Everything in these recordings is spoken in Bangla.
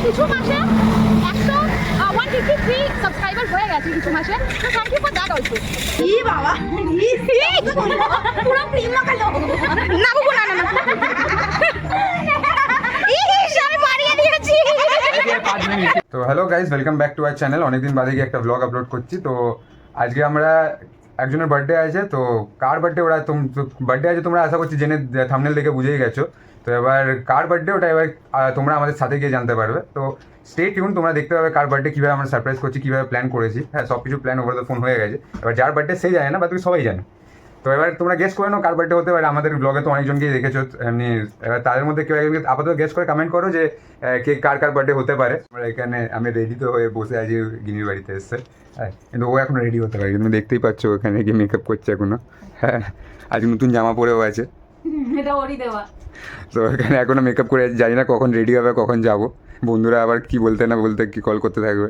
কিছু মাসে 153 সাবস্ক্রাইবার হয়ে গেছে কিছু মাসে, তো thank you for that also. কি বাবা পুরো প্রেম লাগালো না বাবু, না না না, ইস আমি বাড়িয়ে দিয়েছি। তো hello guys, welcome back to our channel. অনেকদিন বাদে গিয়ে একটা ব্লগ আপলোড করছি। তো আজকে আমরা একজনের বার্থডে আছে। তো কার বার্থডে ওরা বার্থডে আছে তোমরা আশা করছি জেনে থাম্বনেল দেখে বুঝেই গেছো। তো এবার কার বার্থডে ওটা এবার তোমরা আমাদের সাথে গিয়ে জানতে পারবে। তো স্টে টিউন, তোমরা দেখতে পাবে কার বার্থডে কীভাবে আমরা সারপ্রাইজ করছি, কীভাবে প্ল্যান করেছি। হ্যাঁ, সব কিছু প্ল্যান ওভার দ্য ফোন হয়ে গেছে। এবার যার বার্থডে সেই জানে না, বা তুমি সবাই জানে। তো এবার তোমরা গেস করে নাও কার বার্থডে হতে পারে। আমাদের ব্লগে তো অনেকজনকেই দেখেছো এমনি। এবার তাদের মধ্যে কেউ একজন আপাতত গেস করে কমেন্ট করো যে কে কার কার বার্থডে হতে পারে। আমরা এখানে আমি রেডি তো হয়ে বসে আছি, গিনির বাড়িতে এসছে। হ্যাঁ, কিন্তু ও এখনো রেডি হতে পারে, তুমি দেখতেই পাচ্ছ ওখানে গিয়ে মেকআপ করছে এখনো। হ্যাঁ, আজ নতুন জামা পরেও আছে। এটা ওরই দেওয়া। তো এখানে এখনো মেকআপ করে জানি না কখন রেডি হবে, কখন যাব। বন্ধুরা আবার কি বলতে না বলতে কি কল করতে থাকবে।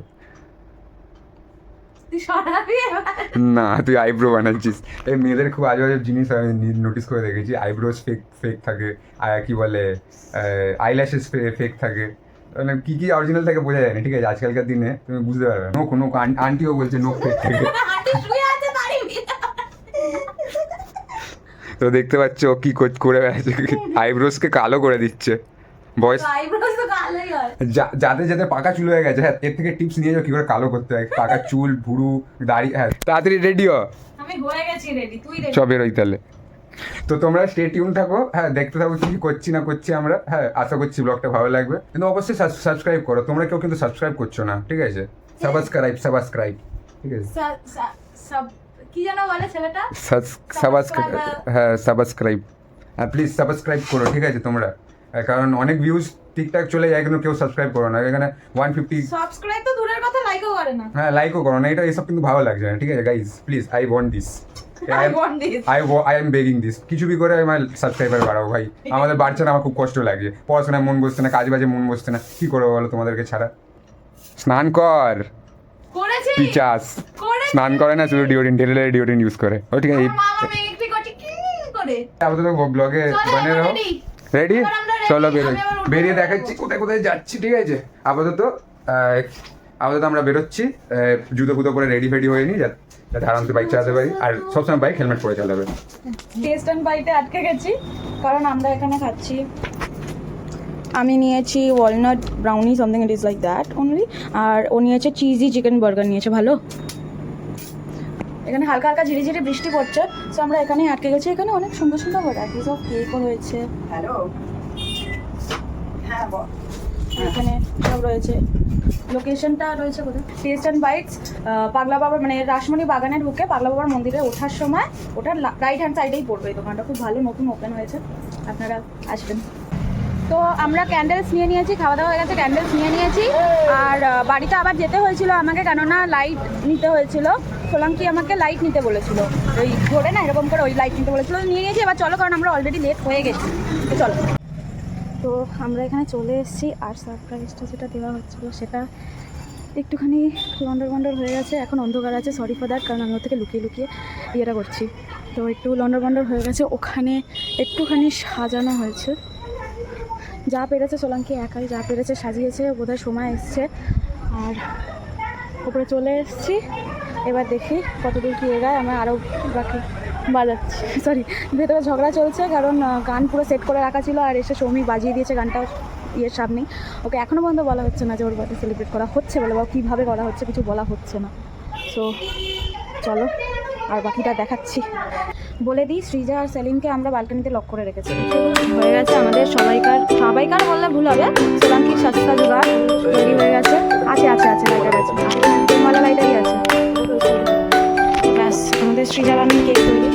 না, তুই আইব্রো বানাচ্ছিস। এই মেয়েদের খুব আজব আজব জিনিস আমি নোটিস করে দেখেছি। আইব্রোজ ফেক থাকে, আর কি বলে আইল্যাশেস ফেক থাকে, মানে কী কী অরিজিনাল থাকে বোঝা যায় না। ঠিক আছে, আজকালকার দিনে তুমি বুঝতে পারবে। নোক নোক আন্টিও বলছে নোক ফেক থাকে। তো দেখতে পাচ্ছ ও কি করে আছে, আইব্রোজকে কালো করে দিচ্ছে। বয়স যাদের যাদের পাকা চুল হয়ে গেছে, হ্যাঁ এর থেকে টিপস নিয়ে যাও কি করে কালো করতে হয়। পাকা চুল, ভুরু, দাড়ি। হ্যাঁ, তাড়াতাড়ি রেডি হ, আমি হয়ে গেছি রেডি, তুই রেডি। সব বেরোই তাহলে। তো তোমরা স্টে টিউন থাকো, হ্যাঁ দেখতে থাকো কি করছি না করছি আমরা। হ্যাঁ, আশা করছি ব্লগটা ভালো লাগবে। কিন্তু অবশ্যই সাবস্ক্রাইব করো। তোমরা কেউ কিন্তু সাবস্ক্রাইব করছো না, ঠিক আছে? সাবস্ক্রাইব, ঠিক আছে? কি যেন বলে ছেলেটা? সাবস্ক্রাইব, হ্যাঁ সাবস্ক্রাইব, হ্যাঁ প্লিজ সাবস্ক্রাইব করো, ঠিক আছে তোমরা। কারণ অনেক ভিউজ ঠিকঠাক চলে যায় কিন্তু কেউ সাবস্ক্রাইব করো না। এখানে 150 সাবস্ক্রাইব তো দূরের কথা, লাইকও করে না। হ্যাঁ, লাইকও করো না। এটা এসব কিন্তু ভালো লাগছে না, ঠিক আছে guys? Please, I want this, I am begging this. কিছু বি করে আমার সাবস্ক্রাইবার বাড়াও ভাই। আমাদের বাড়ছে না, আমার খুব কষ্ট লাগে। পড়াশোনায় মন বসছে না, কাজ বাজে মন বসছে না, কি করবো বলো তোমাদেরকে ছাড়া? স্নান কর, করেছি পিচাস। স্নান করে না, শুধু ডিওড্রেন্ট, ঢেলে ডিওড্রেন্ট ইউজ করে। ও ঠিক আছে, মামা মেঘটি করছে কি করে। আপাতত ব্লগে বনে রহো। রেডি? চলো বেরিয়ে দেখাচ্ছি কোথায় কোথায় যাচ্ছি, ঠিক আছে? আপাতত আমরা বেরোচ্ছি। জুতো ফুতো করে রেডি ফেডি হয়ে নিই, যাতে আরামসে বাইক চালাতে পারি। আর সবসময় বাইক হেলমেট পরে চালাবে। টেস্ট অ্যান্ড বাইটে আটকে গেছি কারণ আমরা এখানে খাচ্ছি। আমি নিয়েছি walnut brownie, something it is like that only. আর ও নিয়েছে চিজি চিকেন বার্গার নিয়েছে। ভালো, এখানে হালকা হালকা ঝিরিঝিরি বৃষ্টি পড়ছে, সো আমরা এখানেই আটকে গেছি। এখানে অনেক সুন্দর সুন্দর ভ্যারাইটিস অফ কেকও রয়েছে। হ্যালো, হ্যাঁ বল। এখানে সব রয়েছে। লোকেশনটা রয়েছে কোথায়? টেস্ট অ্যান্ড বাইটস, পাগলা বাবার মানে রাসমণি বাগানে ঢুকে পাগলা বাবার মন্দিরে ওঠার সময় ওটার রাইট হ্যান্ড সাইডেই পড়বে এই দোকানটা। খুব ভালো, নতুন ওপেন হয়েছে, আপনারা আসবেন। তো আমরা ক্যান্ডেলস নিয়ে নিয়েছি, খাওয়া দাওয়া হয়ে গেছে, ক্যান্ডেলস নিয়ে নিয়েছি। আর বাড়িতে আবার যেতে হয়েছিল আমাকে, কেননা লাইট নিতে হয়েছিল। সোলাঙ্কি আমাকে লাইট নিতে বলেছিল, ওই ধরে না এরকম করে ওই লাইট নিতে বলেছিল, নিয়ে নিয়েছি। এবার চলো, কারণ আমরা অলরেডি লেট হয়ে গেছি, তো চলো। তো আমরা এখানে চলে এসেছি। আর সারপ্রাইজটা যেটা দেওয়া হচ্ছিলো সেটা একটুখানি লন্ডর হয়ে গেছে। এখন অন্ধকার আছে, সরি ফর দ্যাট, কারণ আমি ওর থেকে লুকিয়ে লুকিয়ে ইয়েটা করছি। তো একটু লন্ডর হয়ে গেছে। ওখানে একটুখানি সাজানো হয়েছে, যা পেরেছে সোলাঙ্কি একাই যা পেরেছে সাজিয়েছে। বোধহয় সময় এসছে। আর ওপরে চলে এসেছি, এবার দেখি কতদূর কী এগায়। আমরা আরও বাকি বাজাচ্ছি, সরি ভেতরে ঝগড়া চলছে, কারণ গান পুরো সেট করে রাখা ছিল আর এসে সৌমিক বাজিয়ে দিয়েছে গানটা ইয়ের সামনেই। ওকে এখনও পর্যন্ত বলা হচ্ছে না যে ওর বার্থডে সেলিব্রেট করা হচ্ছে বলে, বা কীভাবে করা হচ্ছে কিছু বলা হচ্ছে না। সো চলো আর বাকিটা দেখাচ্ছি। বলে দিই, সৃজা আর সেলিমকে আমরা বালকনিতে লক করে রেখেছি। হয়ে গেছে আমাদের সবাইকার বললে ভুল হবে। সোলাঙ্কির সাজটা জোগাড় রেডি হয়ে গেছে। আছে লাইটার আছে, মালা লাইটারই আছে। ব্যাস, আমাদের সৃজা রানী কেক তৈরি।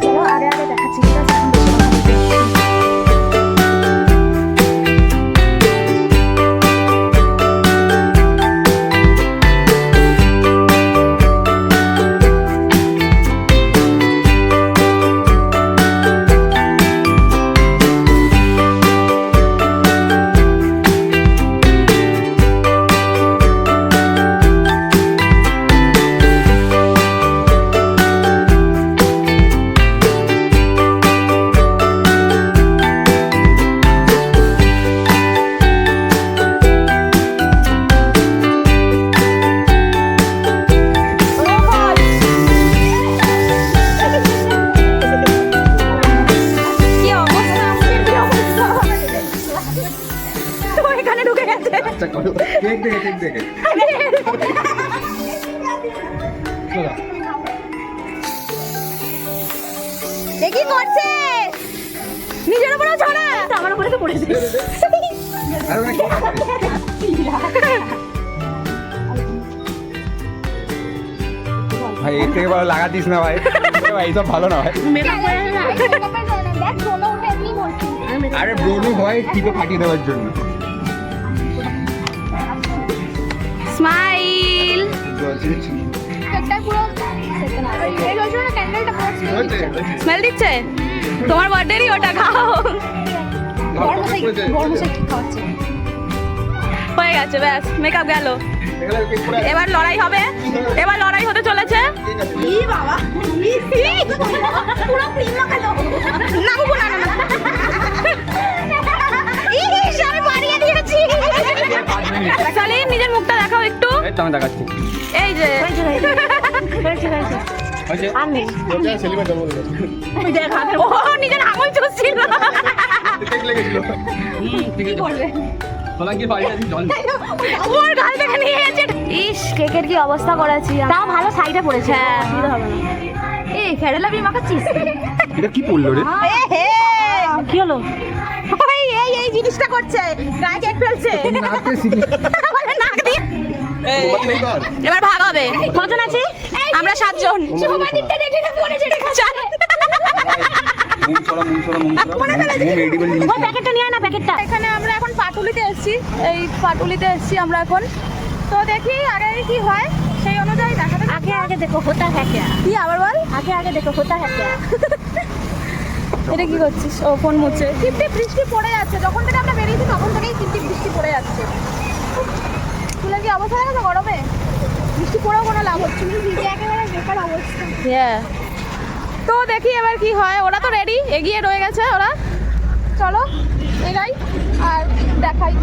চলো আগে দেখাচ্ছি। দোকানে ঢুকে গেছে। আচ্ছা করো কেক দেখে এ কি করছে? নিজের উপরেও ছড়া, আমার উপরে তো পড়েছে। আর অনেক ভাই এর থেকে ভালো লাগাতিস না ভাই ভাই সব ভালো না ভাই মেকআপ করে না। দেখ কোনো উঠে এমনি বলছি আরে ব্রোনো হয় টিপে ফাটিয়ে দেওয়ার জন্য স্মাইল। কেকটা পুরো এই বলছো না ক্যান্ডেলটা পুরো স্মেল দিচ্ছে? তোমার বার্থডেরই ওটা খাও। বর্মশাই কি খাওয়াচ্ছে হয়ে গেছে, ব্যাস মেকআপ গেল। এবার লড়াই হবে, এবার লড়াই হতে চলেছে। ই বাবা, পুরো ক্রিম লাগালো না বাবু না না না। ইস আমি বাড়িয়ে দিয়েছি সালিম নিজের মুখটা দেখাও একটু। এই তো আমি দেখাচ্ছি এই যে আমি ওই দেখা, ও নিজের আঙুল চুষছিল। কি করবে ওর গাল থেকে নিয়ে গেছে। ইস কেকের কি অবস্থা করেছি। তাও ভালো সাইডে পড়েছে হ্যাঁ এই ফেরেলাবি মাখাচ্ছিস এটা কি পড়লো রে কি হলো? ওই এই জিনিসটা করছে, গায়ে কেক ফেলছে। বলে নাক দিয়ে। এবার ভাগ হবে। কজন আছি? আমরা 7 জন। শুভমাদিত্যা দেখে না পড়েছে চার। ওই প্যাকেটটা নিয়ে আয় না প্যাকেটটা এখানে আমরা এখন পাটুলিতে এসেছি, এই পাটুলিতে এসেছি আমরা এখন। তো দেখি আগে কি হয় সেই অনুযায়ী দেখাতে। আগে আগে দেখো হোতা হ্যাঁ क्या কি আবার বল? আগে আগে দেখো হোতা হ্যাঁ क्या এটা কি করছিস? ও ফোন মুছছে। টিপটিপ বৃষ্টি পড়ে যাচ্ছে, যখন থেকে আমরা বেরিয়েছি তখন থেকেই টিপটিপ বৃষ্টি পড়ে যাচ্ছে। চুলের কি অবস্থা দেখো গরমে? বৃষ্টি পড়েও কোনো লাভ হচ্ছে না, ভিজে একেবারে বেকার অবস্থা হ্যাঁ। তো দেখি এবার কি হয়। ওরা তো রেডি, এগিয়ে রয়ে গেছে ওরা। চলো এগাই আর দেখাই।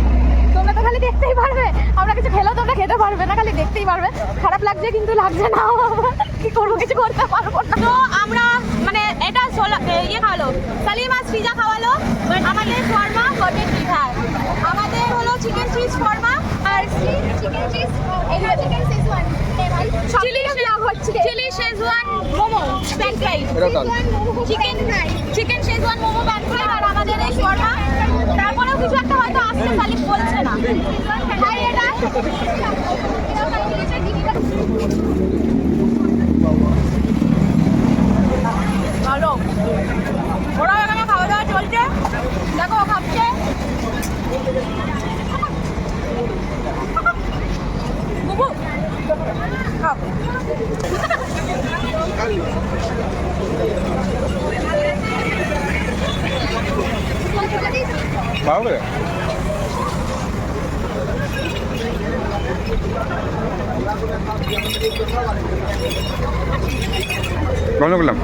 তোমরা তো খালি দেখতেই পারবে, আমরা কিছু খেলেও তোমরা খেতে পারবে না, খালি দেখতেই পারবে। খারাপ লাগছে কিন্তু লাগছে না, কি করবো কিছু করতে পারবো না। তো আমরা মানে এটা ইয়ে খাওয়ালো, সালিম আর সৃজা খাওয়ালো আমাদের শর্মা গটের পিঠা। আমাদের হলো চিকেন চিজ শর্মা আর চিকেন চিজ এগুলো চিকেন চিজ ওয়ান এ ভাই chilli schezwan momo pan fry, chicken schezwan momo pan fry আর আমাদের এই শর্মা। তারপরেও কিছু একটা হয়তো আসতে সালিম বলছে না। ভাই এটা ভালো। ওরা এখানে খাওয়া দাওয়া চলছে, দেখো ও খাচ্ছে। বুবু খাও। বাবা বন্ধ করলাম।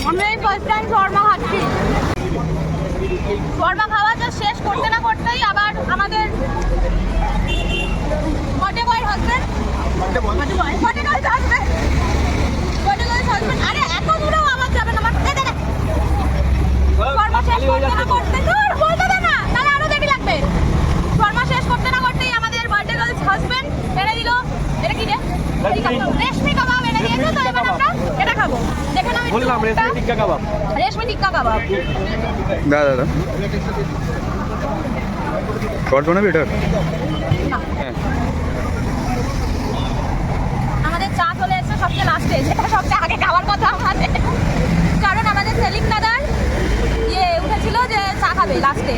আমি এই ফার্স্ট টাইম শর্মা খাচ্ছি। শর্মা খাওয়াটা শেষ করতে না করতেই আবার আমাদের মটে বয় হাজবেন্ড আরে এত দূরেও আমার যাবে না। শর্মা শেষ করতে না করতে বলতে দে না, তাহলে আরো দেরি লাগবে। শর্মা শেষ করতে না করতেই আমাদের বার্থডে গার্লস হাজবেন্ড এনে দিল। এটা কি রে? রেশমি কাবাব এনে দিয়েছে। তো এবার আমরা এটা খাবো। দেখে নাও বললাম রেশমি টিক্কা কাবাব। রেশমি টিক্কা কাবাব। দাদা দাদা করছো না বেটার। হ্যাঁ আমাদের চা চলে এসেছে সবচেয়ে লাস্টে, যেটা সবচেয়ে আগে খাওয়ার কথা আমাদের, কারণ আমাদের সেলিম দাদার উঠেছিল যে চা খাবে লাস্টে।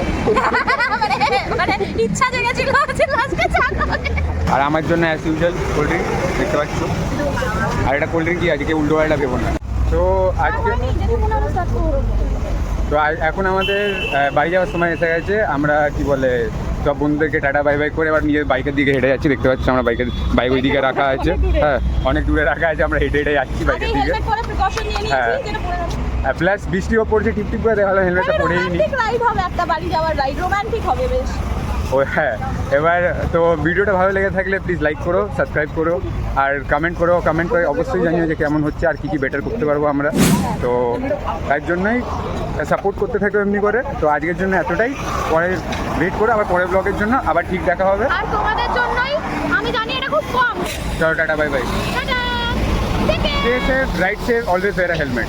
মানে ইচ্ছা জেগেছিল যে লাস্টে চা খাবে। আর আমার জন্য অ্যাজ ইউজুয়াল কোল্ড ড্রিঙ্ক দেখতে পাচ্ছ। আর এটা কোল্ড ড্রিঙ্ক কি আজকে উল্টো পাল্টা ভেবো না। তো আজকে তো এখন আমাদের বাড়ি যাওয়ার সময় এসে গেছে। আমরা কি বলে সব বন্ধুদেরকে টাটা বাই বাই করে এবার নিজের বাইকের দিকে হেঁটে যাচ্ছি। দেখতে পাচ্ছি আমরা বাইক ওই দিকে রাখা আছে। হ্যাঁ অনেক দূরে রাখা আছে, আমরা হেঁটে হেঁটে যাচ্ছি বাইকের দিকে। হ্যাঁ প্লাস বৃষ্টিও পড়ছে টিপ টিপ করে, দেখালো হেলমেটটা পরেই নি। রাইড হবে একটা বাড়ি যাওয়ার রাইড, রোমান্টিক হবে বেশ। ও হ্যাঁ, এবার তো ভিডিওটা ভালো লেগে থাকলে প্লিজ লাইক করো, সাবস্ক্রাইব করো আর কমেন্ট করে অবশ্যই জানিও যে কেমন হচ্ছে আর কী কী বেটার করতে পারবো আমরা। তো তার জন্যই সাপোর্ট করতে থাকো এমনি করে। তো আজকের জন্য এতটাই, পরে ওয়েট করো আবার পরের ব্লগের জন্য, আবার ঠিক দেখা হবে। আর তোমাদের জন্যই আমি জানি এটা খুব কম। চলো tata, bye bye. Tata. Stay safe, ride safe, always wear a helmet.